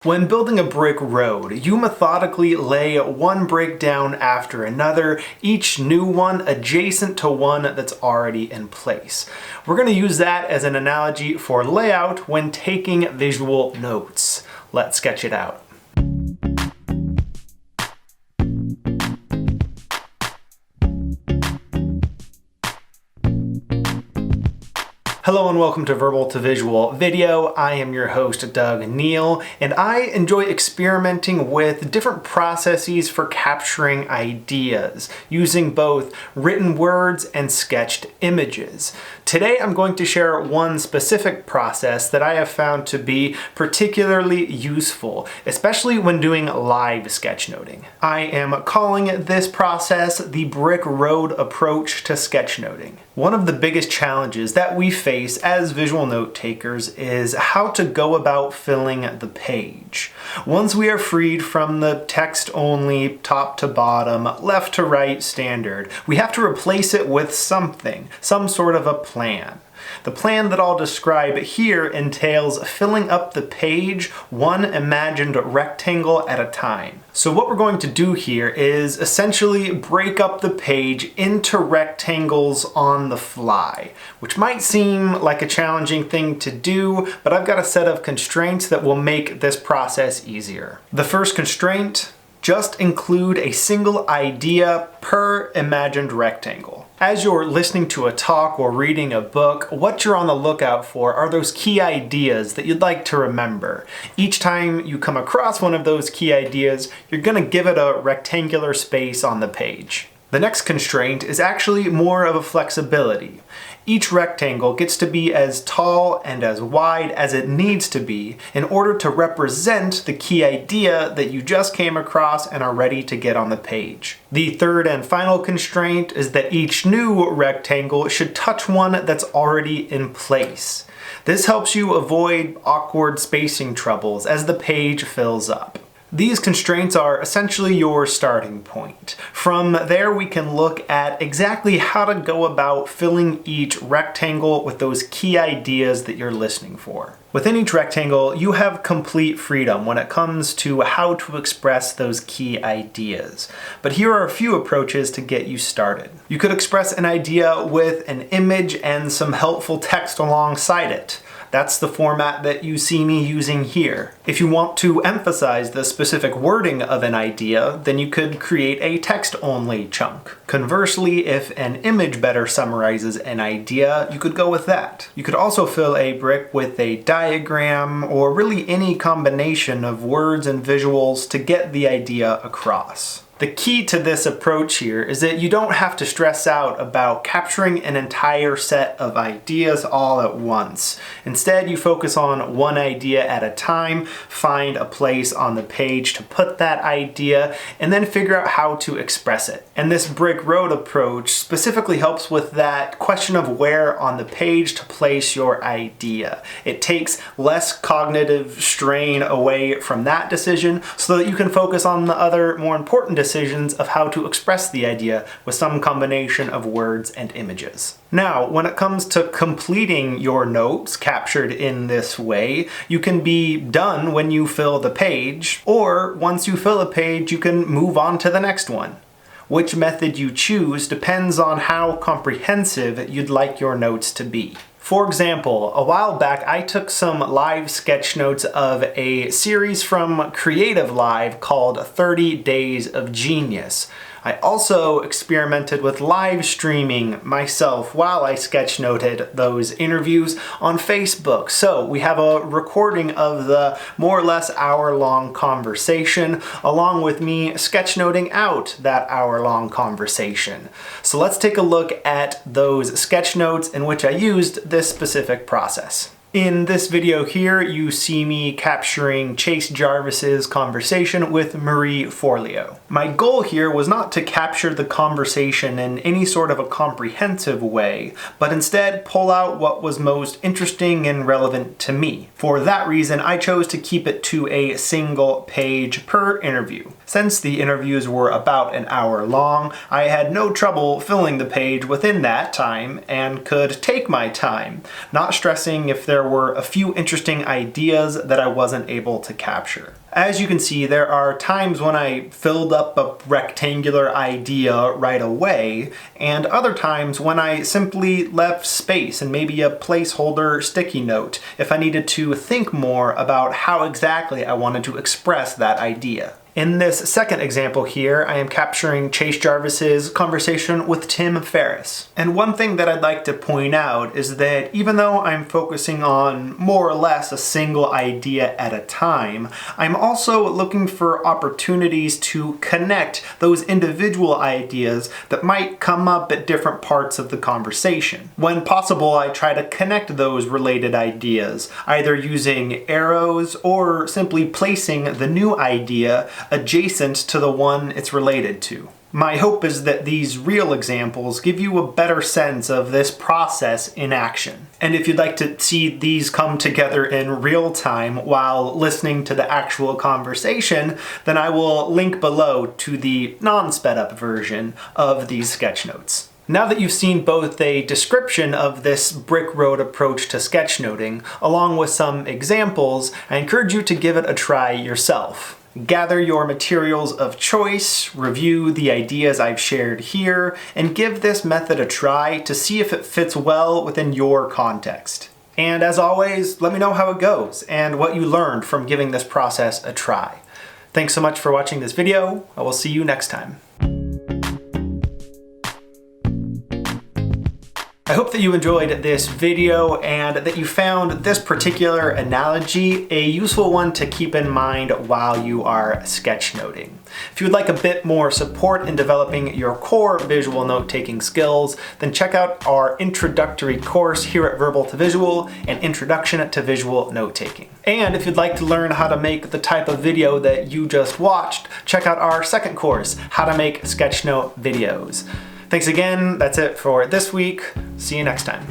When building a brick road, you methodically lay one brick down after another, each new one adjacent to one that's already in place. We're going to use that as an analogy for layout when taking visual notes. Let's sketch it out. Hello and welcome to Verbal to Visual Video. I am your host, Doug Neill, and I enjoy experimenting with different processes for capturing ideas, using both written words and sketched images. Today I'm going to share one specific process that I have found to be particularly useful, especially when doing live sketchnoting. I am calling this process the brick road approach to sketchnoting. One of the biggest challenges that we face as visual note takers is how to go about filling the page. Once we are freed from the text only, top to bottom, left to right standard, we have to replace it with something, some sort of a plan. The plan that I'll describe here entails filling up the page one imagined rectangle at a time. So what we're going to do here is essentially break up the page into rectangles on the fly, which might seem like a challenging thing to do, but I've got a set of constraints that will make this process easier. The first constraint: just include a single idea per imagined rectangle. As you're listening to a talk or reading a book, what you're on the lookout for are those key ideas that you'd like to remember. Each time you come across one of those key ideas, you're going to give it a rectangular space on the page. The next constraint is actually more of a flexibility. Each rectangle gets to be as tall and as wide as it needs to be in order to represent the key idea that you just came across and are ready to get on the page. The third and final constraint is that each new rectangle should touch one that's already in place. This helps you avoid awkward spacing troubles as the page fills up. These constraints are essentially your starting point. From there, we can look at exactly how to go about filling each rectangle with those key ideas that you're listening for. Within each rectangle, you have complete freedom when it comes to how to express those key ideas. But here are a few approaches to get you started. You could express an idea with an image and some helpful text alongside it. That's the format that you see me using here. If you want to emphasize the specific wording of an idea, then you could create a text-only chunk. Conversely, if an image better summarizes an idea, you could go with that. You could also fill a brick with a diagram or really any combination of words and visuals to get the idea across. The key to this approach here is that you don't have to stress out about capturing an entire set of ideas all at once. Instead, you focus on one idea at a time, find a place on the page to put that idea, and then figure out how to express it. And this brick road approach specifically helps with that question of where on the page to place your idea. It takes less cognitive strain away from that decision so that you can focus on the other more important decisions of how to express the idea with some combination of words and images. Now, when it comes to completing your notes captured in this way, you can be done when you fill the page, or once you fill a page, you can move on to the next one. Which method you choose depends on how comprehensive you'd like your notes to be. For example, a while back I took some live sketch notes of a series from Creative Live called 30 Days of Genius. I also experimented with live streaming myself while I sketchnoted those interviews on Facebook. So we have a recording of the more or less hour-long conversation along with me sketchnoting out that hour-long conversation. So let's take a look at those sketch notes in which I used this specific process. In this video here, you see me capturing Chase Jarvis's conversation with Marie Forleo. My goal here was not to capture the conversation in any sort of a comprehensive way, but instead pull out what was most interesting and relevant to me. For that reason, I chose to keep it to a single page per interview. Since the interviews were about an hour long, I had no trouble filling the page within that time and could take my time, not stressing if there there were a few interesting ideas that I wasn't able to capture. As you can see, there are times when I filled up a rectangular idea right away, and other times when I simply left space and maybe a placeholder sticky note if I needed to think more about how exactly I wanted to express that idea. In this second example here, I am capturing Chase Jarvis's conversation with Tim Ferriss. And one thing that I'd like to point out is that even though I'm focusing on more or less a single idea at a time, I'm also looking for opportunities to connect those individual ideas that might come up at different parts of the conversation. When possible, I try to connect those related ideas, either using arrows or simply placing the new idea adjacent to the one it's related to. My hope is that these real examples give you a better sense of this process in action. And if you'd like to see these come together in real time while listening to the actual conversation, then I will link below to the non-sped up version of these sketch notes. Now that you've seen both a description of this brick road approach to sketchnoting, along with some examples, I encourage you to give it a try yourself. Gather your materials of choice, review the ideas I've shared here, and give this method a try to see if it fits well within your context. And as always, let me know how it goes and what you learned from giving this process a try. Thanks so much for watching this video. I will see you next time. I hope that you enjoyed this video and that you found this particular analogy a useful one to keep in mind while you are sketchnoting. If you would like a bit more support in developing your core visual note-taking skills, then check out our introductory course here at Verbal to Visual, an introduction to visual note-taking. And if you'd like to learn how to make the type of video that you just watched, check out our second course, How to Make Sketchnote Videos. Thanks again, that's it for this week. See you next time.